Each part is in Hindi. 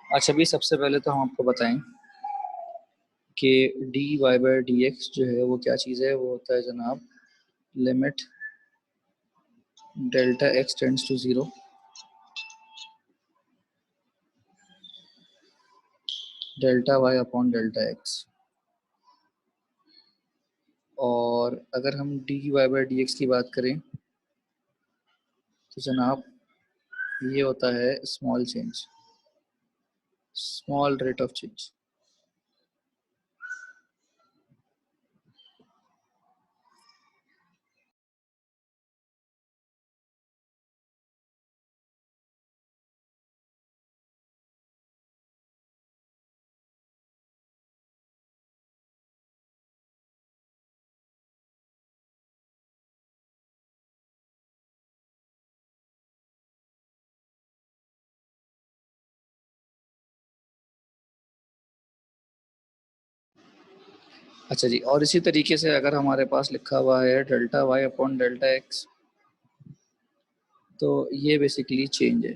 अच्छा भी सबसे पहले तो हम आपको बताएं कि d y by d x जो है वो क्या चीज़ है। वो होता है जनाब limit delta x tends to zero delta y upon delta x. और अगर हम d y by d x की बात करें तो जनाब ये होता है small change, small rate of change. अच्छा जी, और इसी तरीके से अगर हमारे पास लिखा हुआ है delta y upon delta x, तो ये बेसिकली चेंज है।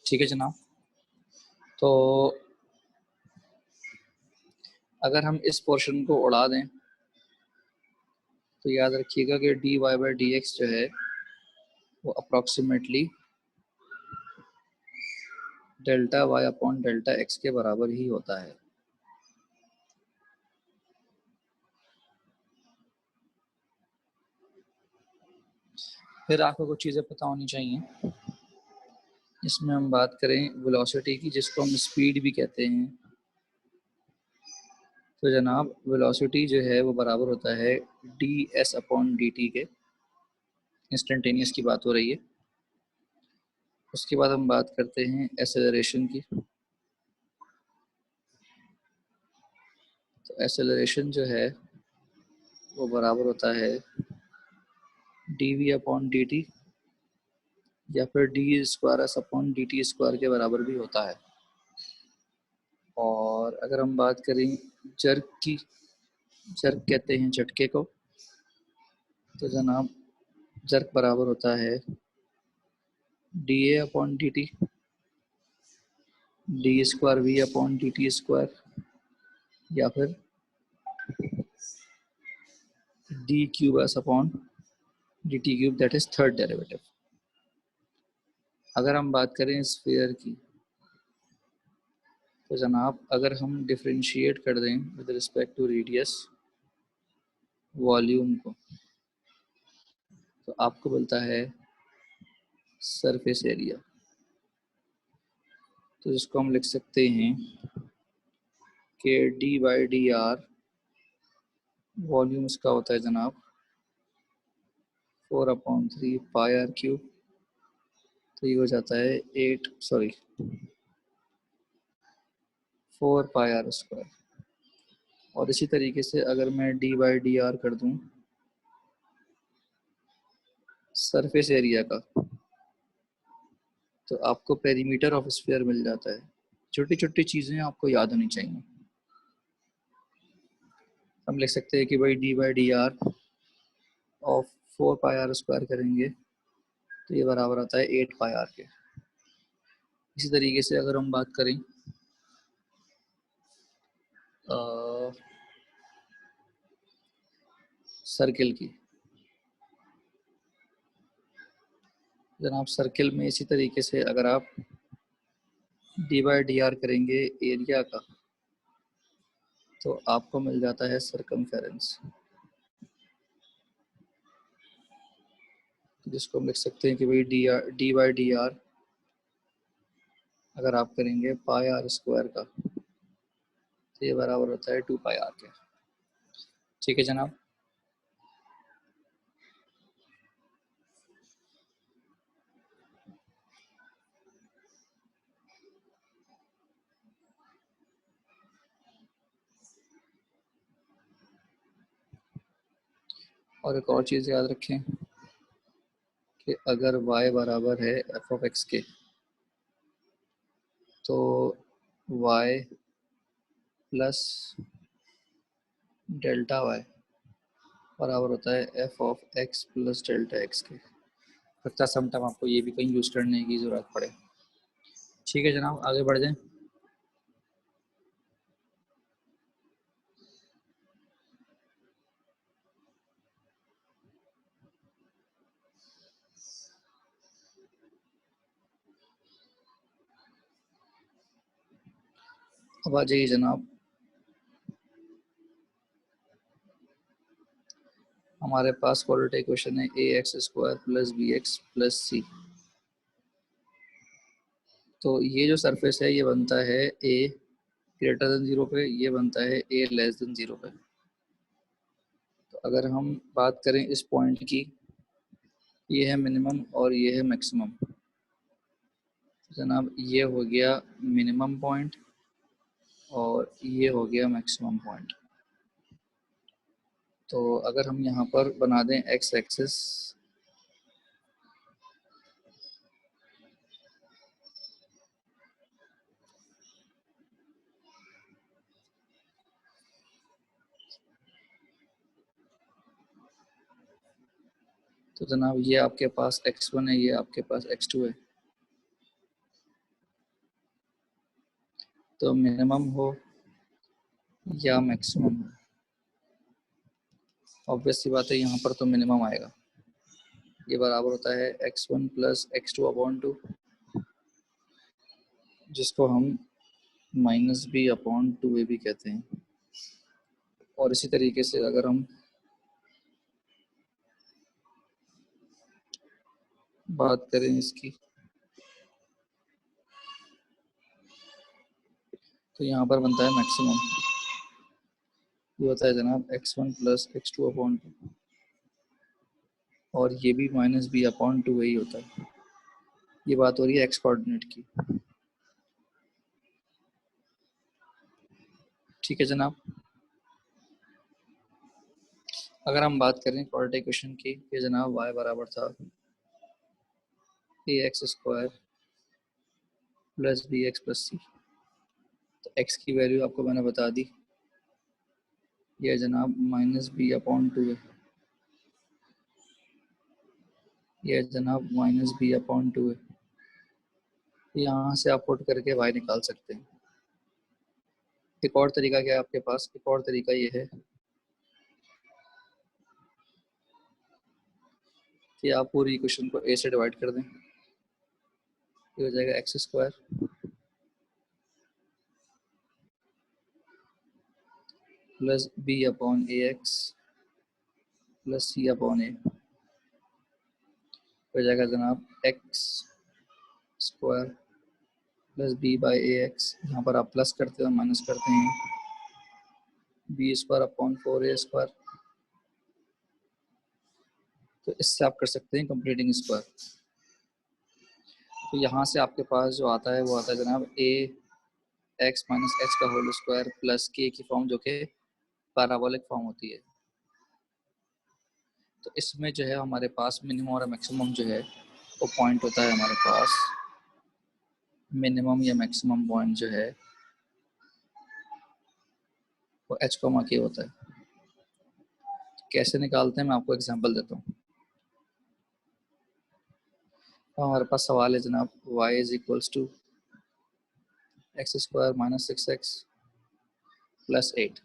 ठीक है जनाब। तो अगर हम इस पोर्शन को उड़ा दें तो याद रखिएगा कि d y by d x जो है वो approximately delta y upon delta x के बराबर ही होता है। फिर आपको कुछ चीज़ें पता होनी चाहिए। इसमें हम बात करें वेलोसिटी की, जिसको हम स्पीड भी कहते हैं, तो जनाब वेलोसिटी जो है वो बराबर होता है D S upon d T के। इंस्टेंटेनियस की बात हो रही है। उसके बाद हम बात करते हैं एसेलरेशन की। तो एसेलरेशन जो है वो बराबर होता है d v upon d t, या फिर d square s upon d t square के बराबर भी होता है। और अगर हम बात करें जर्क की, जर्क कहते हैं झटके को, तो जनाब जर्क बराबर होता है d a upon d t, d square v upon d t square, या फिर d cube s upon d t cube, that is third derivative. अगर हम बात करें स्फीयर की, तो जनाब अगर हम डिफरेंशिएट कर दें with respect to radius volume को, तो आपको मिलता है सरफेस एरिया। तो जिसको हम लिख सकते हैं कि D by d are, volume इसका होता है जनाब 4/3 पाई आर क्यूब। तो ये हो जाता है 4 पाई आर स्क्वायर। और इसी तरीके से अगर मैं डी बाई डी आर कर दूं सरफेस एरिया का, तो आपको पेरीमीटर ऑफ स्फीयर मिल जाता है। छोटी छोटी चीज़ें आपको याद होनी चाहिए। हम लिख सकते हैं कि भाई d by d r of 4 pi r square करेंगे तो ये बराबर आता है 8 पाई आर के। इसी तरीके से अगर हम बात करें सर्किल की, जनाब सर्किल में इसी तरीके से अगर आप डी बाई डी आर करेंगे एरिया का, तो आपको मिल जाता है सरकमफेरेंस, जिसको हम लिख सकते हैं कि भाई डी बाई डी आर अगर आप करेंगे पाई आर स्क्वायर का, तो ये बराबर होता है 2 पाई आर के। ठीक है जनाब। और एक और चीज़ याद रखें कि अगर y बराबर है एफ ऑफ एक्स के, तो y प्लस डेल्टा वाई बराबर होता है F of x plus delta x के। लगता है सम टाइम आपको ये भी कहीं यूज़ करने की ज़रूरत पड़े। ठीक है जनाब, आगे बढ़ जाएं। अब आ जाइए जनाब, हमारे पास क्वाड्रेटिक इक्वेशन है A X square plus B X plus C. तो ये जो सरफेस है ये बनता है ए ग्रेटर देन जीरो पे, ये बनता है ए लेस देन जीरो पे। तो अगर हम बात करें इस पॉइंट की, ये है मिनिमम और ये है मैक्सिमम। जनाब ये हो गया मिनिमम पॉइंट और ये हो गया मैक्सिमम पॉइंट। तो अगर हम यहाँ पर बना दें एक्स एक्सिस, तो जनाब ये आपके पास x1 है, ये आपके पास x2 है। तो मिनिमम हो या मैक्सिमम हो, ऑब्वियस सी बात है यहाँ पर तो मिनिमम आएगा। ये बराबर होता है x1 प्लस x2 अपॉन 2, जिसको हम माइनस बी अपॉन 2a भी कहते हैं। और इसी तरीके से अगर हम बात करें इसकी, तो यहाँ पर बनता है मैक्सिमम। ये होता है जनाब x1 प्लस x2 अपॉन 2, और ये भी माइनस बी अपॉन 2 ही होता है। ये बात हो रही है एक्स कोऑर्डिनेट की। ठीक है जनाब, अगर हम बात करें क्वाड्रेटिक इक्वेशन की, ये जनाब y बराबर था A X square plus B X plus C. तो x की वैल्यू आपको मैंने बता दी, ये जनाब माइनस बी अपॉन 2 है। ये जनाब माइनस बी अपॉन 2 है। यहाँ से आप पुट करके y निकाल सकते हैं। एक और तरीका क्या है आपके पास, एक और तरीका ये है कि आप पूरी इक्वेशन को a से डिवाइड कर दें। ये हो जाएगा x square plus b upon a x plus c upon a. हो जाएगा जनाब x square plus b by a x, यहाँ पर आप प्लस करते हैं और माइनस करते हैं, B square upon 4a square. तो इससे आप कर सकते हैं कंप्लीटिंग स्क्वायर। तो यहाँ से आपके पास जो आता है वो आता है जनाब ए एक्स माइनस एच का होल स्क्वायर प्लस के की फॉर्म, जो कि पैराबोलिक फॉर्म होती है। तो इसमें जो है हमारे पास मिनिमम और मैक्सिमम जो है वो पॉइंट होता है हमारे पास, मिनिमम या मैक्सिमम पॉइंट जो है वो एच कोमा के होता है। तो कैसे निकालते हैं मैं आपको एग्जांपल देता हूँ। तो हमारे पास सवाल है जनाब y is equals to x square minus 6x plus 8।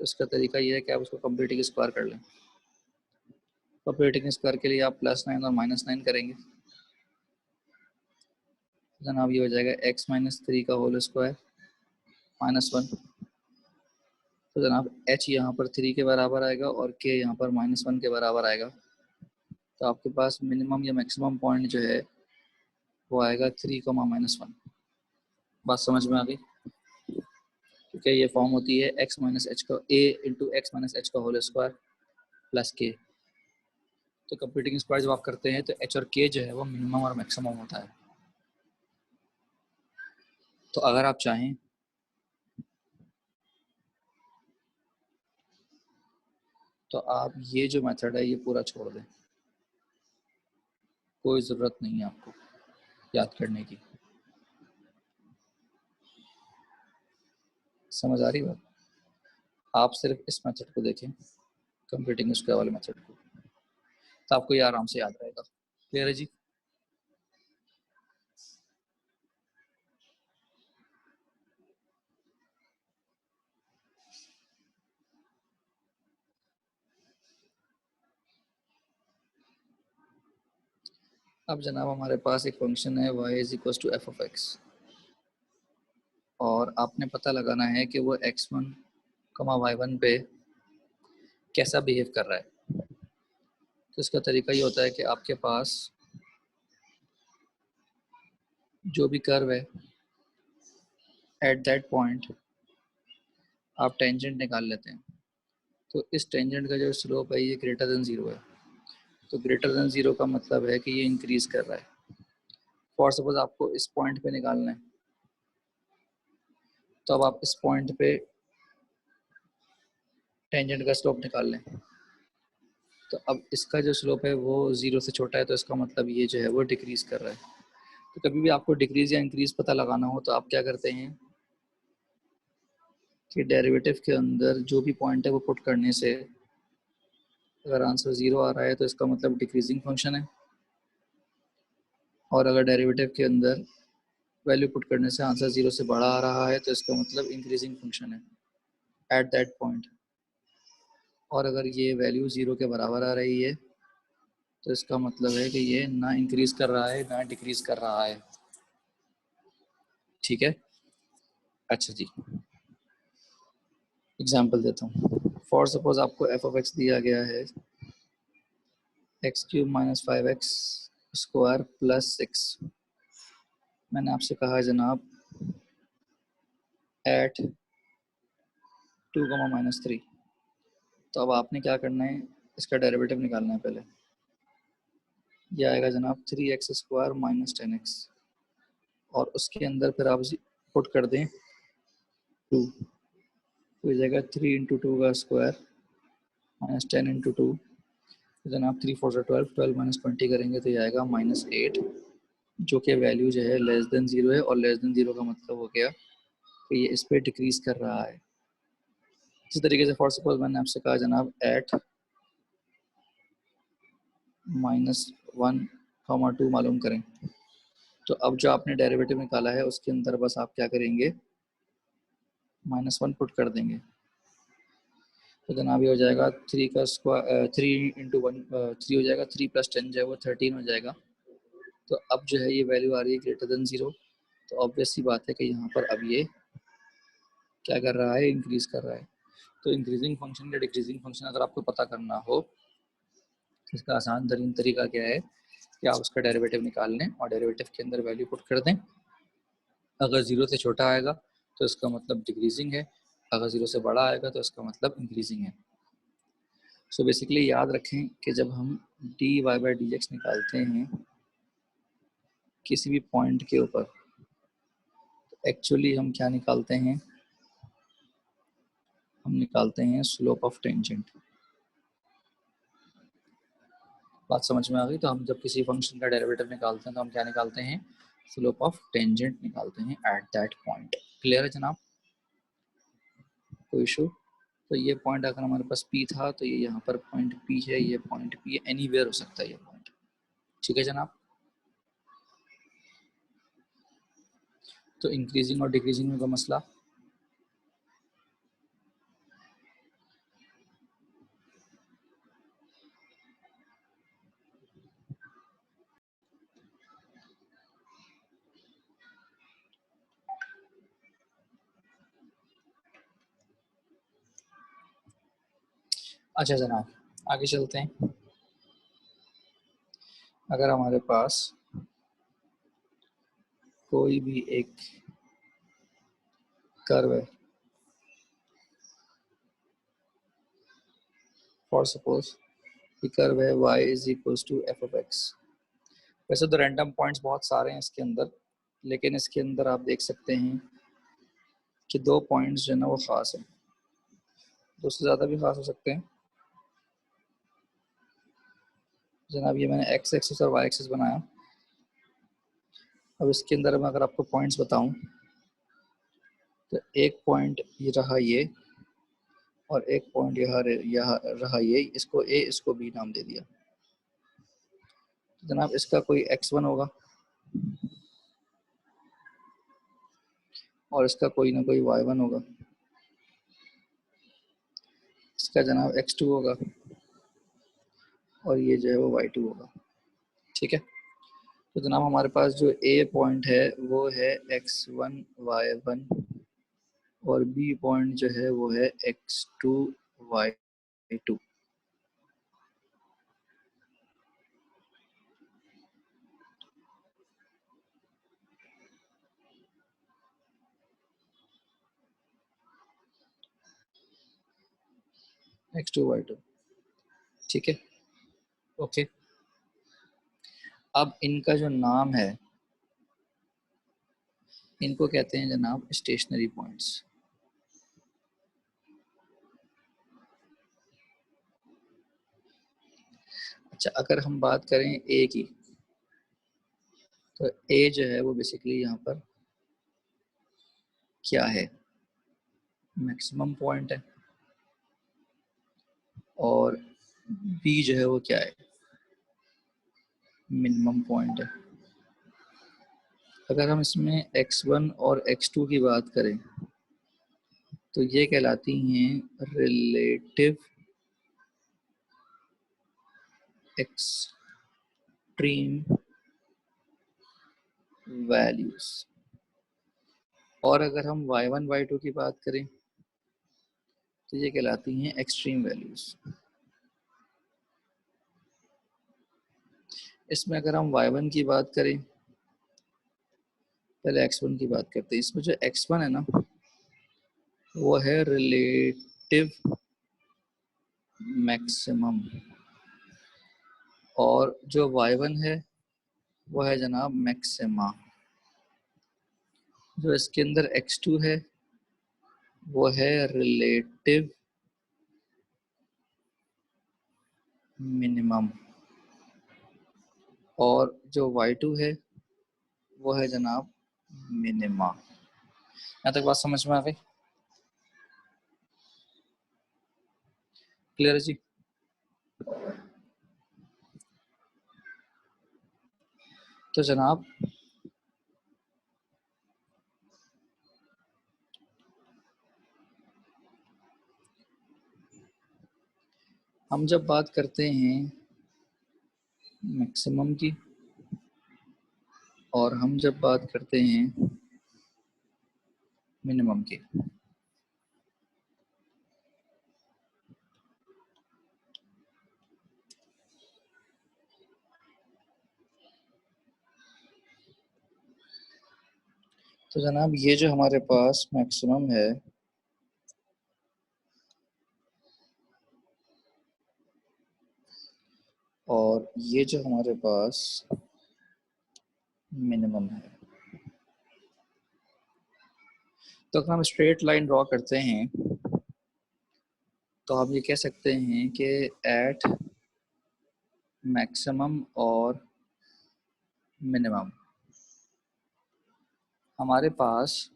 तो इसका तरीका ये है कि आप उसको कंप्लीटिंग स्क्वायर कर लें। कंप्लीटिंग स्क्वायर के लिए आप +9 और -9 करेंगे। जनाब ये हो जाएगा x माइनस 3 का होल स्क्वायर -1। तो जनाब h यहाँ पर 3 के बराबर आएगा और k यहाँ पर -1 के बराबर आएगा। तो आपके पास मिनिमम या मैक्सिमम पॉइंट जो है वो आएगा 3, -1। बात समझ में आ गई? क्योंकि ये फॉर्म होती है x माइनस एच का a into x minus H का होल स्क्वायर प्लस k। तो कंप्लीटिंग स्क्वायर जब आप करते हैं तो h और k जो है वो मिनिमम और मैक्सिमम होता है। तो अगर आप चाहें तो आप ये जो मेथड है ये पूरा छोड़ दें, कोई ज़रूरत नहीं है आपको याद करने की। समझ आ रही बात? आप सिर्फ इस मेथड को देखें, कंप्यूटिंग स्क्वायर वाले मेथड को, तो आपको ये आराम से याद रहेगा। क्लियर है जी? अब जनाब हमारे पास एक फंक्शन है y is equal to f of x, और आपने पता लगाना है कि वो x1 y1 पे कैसा बिहेव कर रहा है। तो इसका तरीका ये होता है कि आपके पास जो भी कर्व है एट दैट पॉइंट आप टेंजेंट निकाल लेते हैं। तो इस टेंजेंट का जो स्लोप है ये ग्रेटर देन ज़ीरो है। तो ग्रेटर देन ज़ीरो का मतलब है कि ये इंक्रीज कर रहा है। फॉर सपोज आपको इस पॉइंट पे निकालना है, तो अब आप इस पॉइंट पे टेंजेंट का स्लोप निकाल लें। तो अब इसका जो स्लोप है वो ज़ीरो से छोटा है, तो इसका मतलब ये जो है वो डिक्रीज कर रहा है। तो कभी भी आपको डिक्रीज या इंक्रीज पता लगाना हो तो आप क्या करते हैं कि डेरिवेटिव के अंदर जो भी पॉइंट है वो पुट करने से अगर आंसर ज़ीरो आ रहा है तो इसका मतलब डिक्रीजिंग फंक्शन है, और अगर डेरिवेटिव के अंदर वैल्यू पुट करने से आंसर ज़ीरो से बड़ा आ रहा है तो इसका मतलब इंक्रीजिंग फंक्शन है एट दैट पॉइंट। और अगर ये वैल्यू ज़ीरो के बराबर आ रही है तो इसका मतलब है कि ये ना इंक्रीज कर रहा है ना डिक्रीज कर रहा है। ठीक है, अच्छा जी, एग्जाम्पल देता हूँ। फॉर सपोज आपको एफ ऑफ एक्स दिया गया है x cube minus 5x square plus 6। मैंने आपसे कहा है जनाब एट 2, -3। तो अब आपने क्या करना है, इसका डेरिवेटिव निकालना है पहले। यह आएगा जनाब 3x² माइनस 10x, और उसके अंदर फिर आप पुट कर दें 2, तो हो जाएगा 3 × 2 का स्क्वायर माइनस 10 × 2। जनाब 3 × 4 = 12, 12 माइनस 20 करेंगे तो ये आएगा -8, जो कि वैल्यू जो है लेस देन ज़ीरो है, और लेस देन ज़ीरो का मतलब हो गया कि ये इस पर डिक्रीज कर रहा है। इसी तरीके से फॉर सपोज मैंने आपसे कहा जनाब एट -1, 2 मालूम करें। तो अब जो आपने डेरिवेटिव निकाला है उसके अंदर बस आप क्या करेंगे, -1 पुट कर देंगे। तो जनाब ये हो जाएगा 3 का स्क्वायर 3 × 1 3 हो जाएगा, 3 + 10 जो है वो 13 हो जाएगा। तो अब जो है ये वैल्यू आ रही है ग्रेटर देन ज़ीरो। तो ऑब्वियस सी बात है कि यहाँ पर अब ये क्या कर रहा है, इंक्रीज कर रहा है। तो इंक्रीजिंग फंक्शन या डिक्रीजिंग फंक्शन अगर आपको पता करना हो, इसका आसान तरीन तरीका क्या है कि आप उसका डेरिवेटिव निकाल लें और डेरिवेटिव के अंदर वैल्यू पुट कर दें। अगर ज़ीरो से छोटा आएगा तो इसका मतलब डिक्रीजिंग है, अगर ज़ीरो से बड़ा आएगा तो इसका मतलब इंक्रीजिंग है। सो बेसिकली याद रखें कि जब हम dy/dx निकालते हैं किसी भी पॉइंट के ऊपर, तो एक्चुअली हम क्या निकालते हैं, हम निकालते हैं स्लोप ऑफ टेंजेंट। बात समझ में आ गई? तो हम जब किसी फंक्शन का डेरिवेटिव निकालते हैं तो हम क्या निकालते हैं, स्लोप ऑफ टेंजेंट निकालते हैं एट दैट पॉइंट। क्लियर है जनाब? कोई इशू? तो ये पॉइंट अगर हमारे पास P था तो ये यहाँ पर पॉइंट P है, ये पॉइंट P है, एनीवेयर हो सकता है ये पॉइंट। ठीक है जनाब? तो इंक्रीजिंग और डिक्रीजिंग में का मसला, अच्छा जनाब आगे चलते हैं। अगर हमारे पास कोई भी एक कर्व है, फॉर सपोज ये कर्व है y is equal to f of x. वैसे तो रैंडम पॉइंट्स बहुत सारे हैं इसके अंदर, लेकिन इसके अंदर आप देख सकते हैं कि दो पॉइंट्स जो है ना वो ख़ास हैं, दो से ज़्यादा भी ख़ास हो सकते हैं। जनाब ये मैंने एक्स एक्सिस और वाई एक्सिस बनाया। अब इसके अंदर मैं अगर आपको पॉइंट्स बताऊं तो एक पॉइंट ये रहा ये, और एक पॉइंट यहाँ रहा ये, इसको ए इसको बी नाम दे दिया। तो जनाब इसका कोई x1 होगा और इसका कोई ना कोई y1 होगा, इसका जनाब x2 होगा और ये जो है वो y2 होगा। ठीक है, तो जनाब हमारे पास जो a पॉइंट है वो है x1 y1 और b पॉइंट जो है वो है x2 y2। x2 y2, ठीक है। ओके, अब इनका जो नाम है इनको कहते हैं जनाब स्टेशनरी पॉइंट्स। अच्छा, अगर हम बात करें ए की, तो ए जो है वो बेसिकली यहाँ पर क्या है, मैक्सिमम पॉइंट है, और बी जो है वो क्या है, मिनिमम पॉइंट है। अगर हम इसमें x1 और x2 की बात करें तो ये कहलाती हैं रिलेटिव एक्सट्रीम वैल्यूज, और अगर हम y1 y2 की बात करें तो ये कहलाती हैं एक्सट्रीम वैल्यूज। इसमें अगर हम y1 की बात करें, पहले x1 की बात करते हैं। इसमें जो x1 है ना वो है रिलेटिव मैक्सिमम, और जो y1 है वो है जनाब मैक्सिमा। जो इसके अंदर x2 है वो है रिलेटिव मिनिमम, और जो y2 है वो है जनाब मिनिमा। यहाँ तक बात समझ में आ गई? क्लियर है जी? तो जनाब हम जब बात करते हैं मैक्सिमम की और हम जब बात करते हैं मिनिमम की, तो जनाब ये जो हमारे पास मैक्सिमम है और ये जो हमारे पास मिनिमम है, तो अगर हम स्ट्रेट लाइन ड्रॉ करते हैं तो हम ये कह सकते हैं कि एट मैक्सिमम और मिनिमम हमारे पास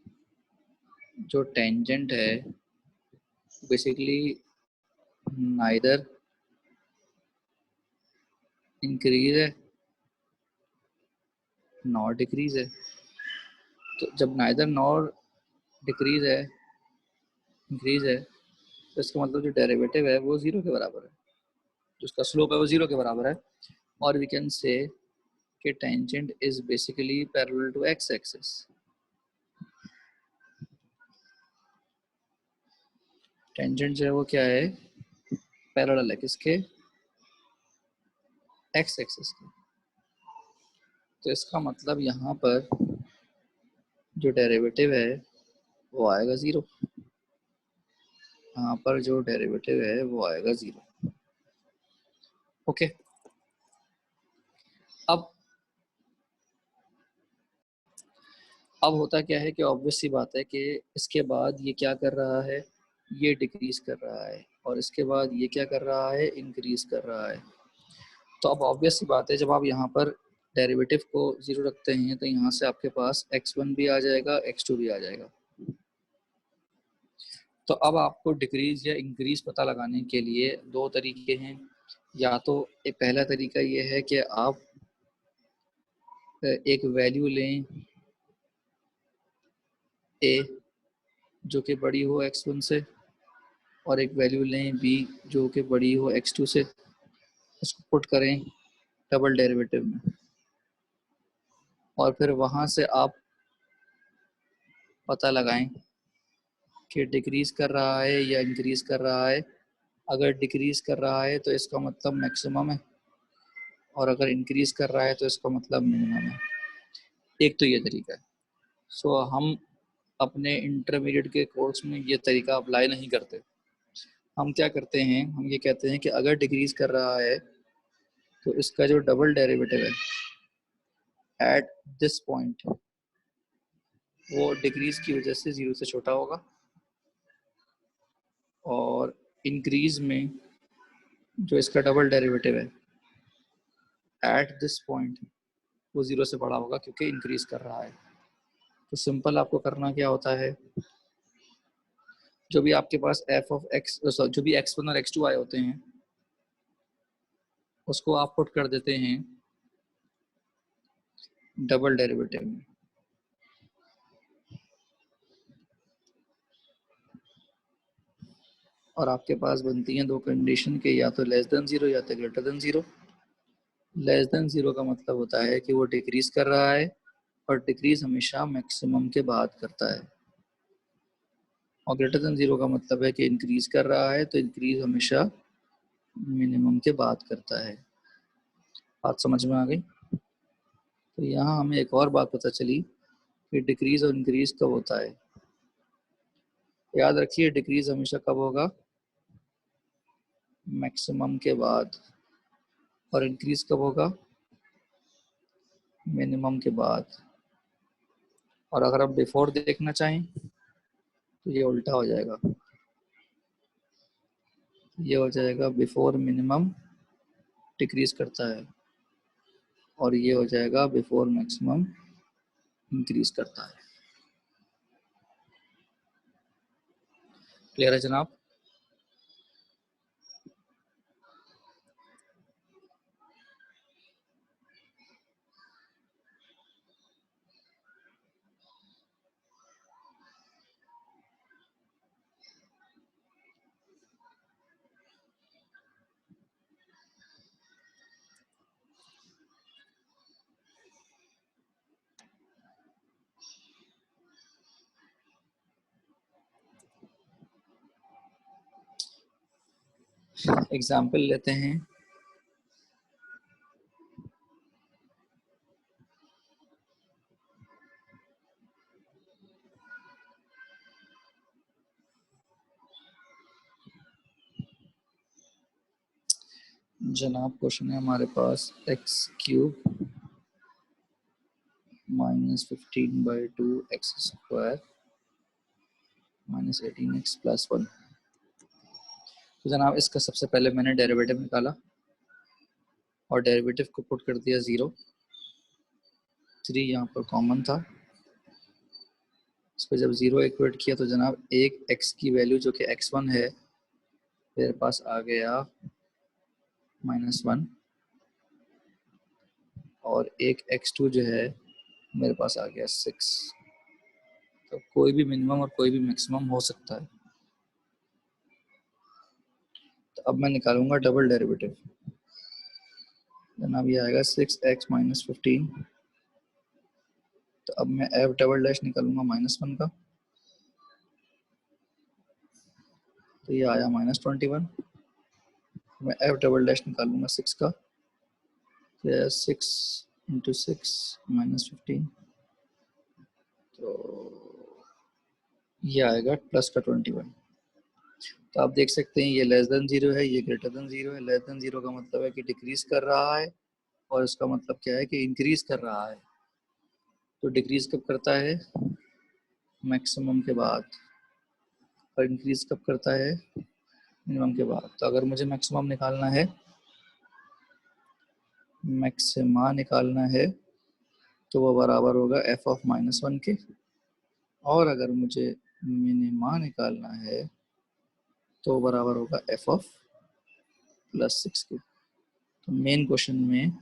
जो टेंजेंट है बेसिकली नाइदर इंक्रीज है नॉर डिक्रीज है। तो जब नाइदर नॉर डिक्रीज है इंक्रीज है तो इसका मतलब जो डेरिवेटिव है वो जीरो के बराबर है, जो उसका स्लोप है वो जीरो के बराबर है। और वी कैन से कि tangent is basically parallel to x axis. Tangent जो है वो क्या है, पैरेलल है किसके, एक्स एक्सिस के। तो इसका मतलब यहाँ पर जो डेरिवेटिव है वो आएगा जीरो, यहाँ पर जो डेरिवेटिव है वो आएगा जीरो। ओके, अब होता क्या है कि ऑब्वियस सी बात है कि इसके बाद ये क्या कर रहा है, ये डिक्रीज कर रहा है, और इसके बाद ये क्या कर रहा है, इंक्रीज कर रहा है। तो अब ऑब्वियस सी बात है जब आप यहाँ पर डेरिवेटिव को जीरो रखते हैं तो यहाँ से आपके पास x1 भी आ जाएगा x2 भी आ जाएगा। तो अब आपको डिक्रीज या इंक्रीज पता लगाने के लिए दो तरीके हैं। या तो एक पहला तरीका ये है कि आप एक वैल्यू लें a जो कि बड़ी हो x1 से, और एक वैल्यू लें b जो कि बड़ी हो x2 से, उसको पुट करें डबल डेरिवेटिव में, और फिर वहाँ से आप पता लगाएं कि डिक्रीज कर रहा है या इंक्रीज कर रहा है। अगर डिक्रीज कर रहा है तो इसका मतलब मैक्सिमम है, और अगर इंक्रीज कर रहा है तो इसका मतलब मिनिमम है। एक तो ये तरीका है। सो हम अपने इंटरमीडिएट के कोर्स में ये तरीका अप्लाई नहीं करते। हम क्या करते हैं, हम ये कहते हैं कि अगर डिक्रीज कर रहा है तो इसका जो डबल डेरिवेटिव है एट दिस पॉइंट वो डिक्रीज की वजह से 0 से छोटा होगा, और इंक्रीज में जो इसका डबल डेरिवेटिव है एट दिस पॉइंट वो 0 से बड़ा होगा, क्योंकि इंक्रीज कर रहा है। तो सिंपल आपको करना क्या होता है, जो भी आपके पास एफ ऑफ एक्स, जो भी x1 और x2 आए होते हैं उसको आप पुट कर देते हैं डबल डेरिवेटिव में। और आपके पास बनती हैं दो कंडीशन के, या तो लेस देन 0 या तो ग्रेटर देन 0। लेस देन 0 का मतलब होता है कि वो डिक्रीज कर रहा है, और डिक्रीज हमेशा मैक्सिमम के बाद करता है। और ग्रेटर देन 0 का मतलब है कि इंक्रीज कर रहा है, तो इंक्रीज हमेशा मिनिमम के बाद करता है। बात समझ में आ गई? तो यहाँ हमें एक और बात पता चली कि डिक्रीज और इंक्रीज कब होता है। याद रखिए, डिक्रीज हमेशा कब होगा, मैक्सिमम के बाद, और इंक्रीज कब होगा, मिनिमम के बाद। और अगर आप बिफोर देखना चाहें तो ये उल्टा हो जाएगा, ये हो जाएगा बिफोर मिनिमम डिक्रीज करता है, और ये हो जाएगा बिफोर मैक्सिमम इंक्रीज करता है। क्लियर है जनाब? एग्जाम्पल लेते हैं। जनाब क्वेश्चन है हमारे पास x³ -15/2 x² -18x + 1। तो जनाब इसका सबसे पहले मैंने डेरिवेटिव निकाला, और डेरिवेटिव को पुट कर दिया 0। 3 यहाँ पर कॉमन था, इसको जब 0 इक्वेट किया तो जनाब एक x की वैल्यू जो कि x1 है मेरे पास आ गया -1, और एक x2 जो है मेरे पास आ गया 6। तो कोई भी मिनिमम और कोई भी मैक्सिमम हो सकता है। तो अब मैं निकालूंगा डबल डेरिवेटिव। जनाब ये आएगा 6x - 15। तो अब मैं f डबल डैश निकालूंगा -1 का, तो ये आया -21। मैं f डबल डैश निकालूंगा 6 का, तो यह 6 × 6 -15, तो ये आएगा प्लस का 21। तो आप देख सकते हैं ये लेस देन 0 है, ये ग्रेटर देन 0 है। लेस देन 0 का मतलब है कि डिक्रीज कर रहा है, और इसका मतलब क्या है कि इंक्रीज कर रहा है। तो डिक्रीज कब करता है, मैक्सिमम के बाद, और इंक्रीज कब करता है, मिनिमम के बाद। तो अगर मुझे मैक्सिमम निकालना है, मैक्सिमा निकालना है, तो वो बराबर होगा f ऑफ -1 के। और अगर मुझे मिनिमा निकालना है तो बराबर होगा एफ ऑफ +6 के। तो मेन क्वेश्चन में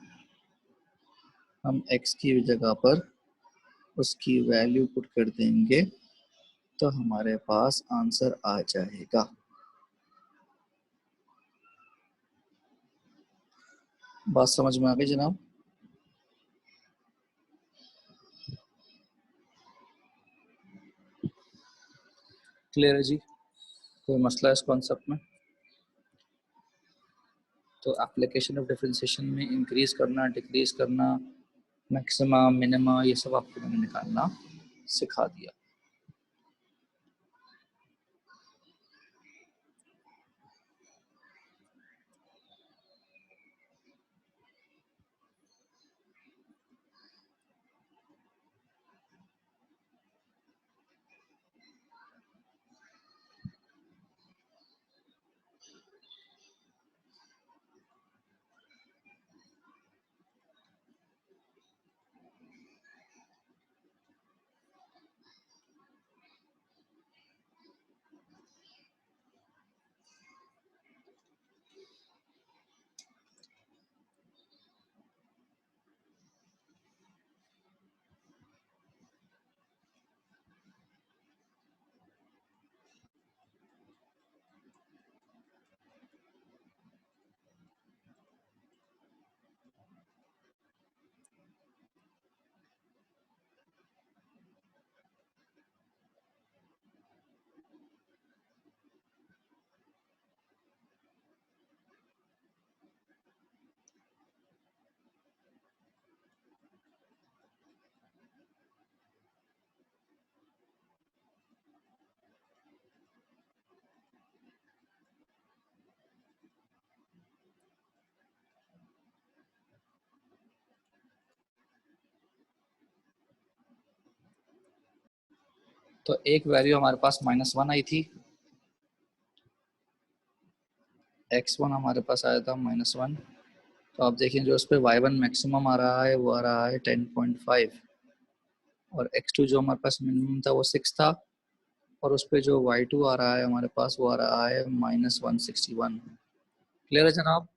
हम x की जगह पर उसकी वैल्यू पुट कर देंगे तो हमारे पास आंसर आ जाएगा। बात समझ में आ गई जनाब? क्लियर है जी? कोई मसला है इस कॉन्सेप्ट में? तो एप्लीकेशन ऑफ डिफरेंशिएशन में इंक्रीज करना, डिक्रीज करना, मैक्सिमा, मिनिमा, ये सब आपको मैंने निकालना सिखा दिया। तो एक वैल्यू हमारे पास -1 आई थी, x1 हमारे पास आया था -1। तो आप देखिए जो उस पर y1 मैक्सिमम आ रहा है वो आ रहा है 10.5 और x2 जो हमारे पास मिनिमम था वो 6 था और उस पर जो y2 आ रहा है हमारे पास वो आ रहा है -161। क्लियर है जनाब?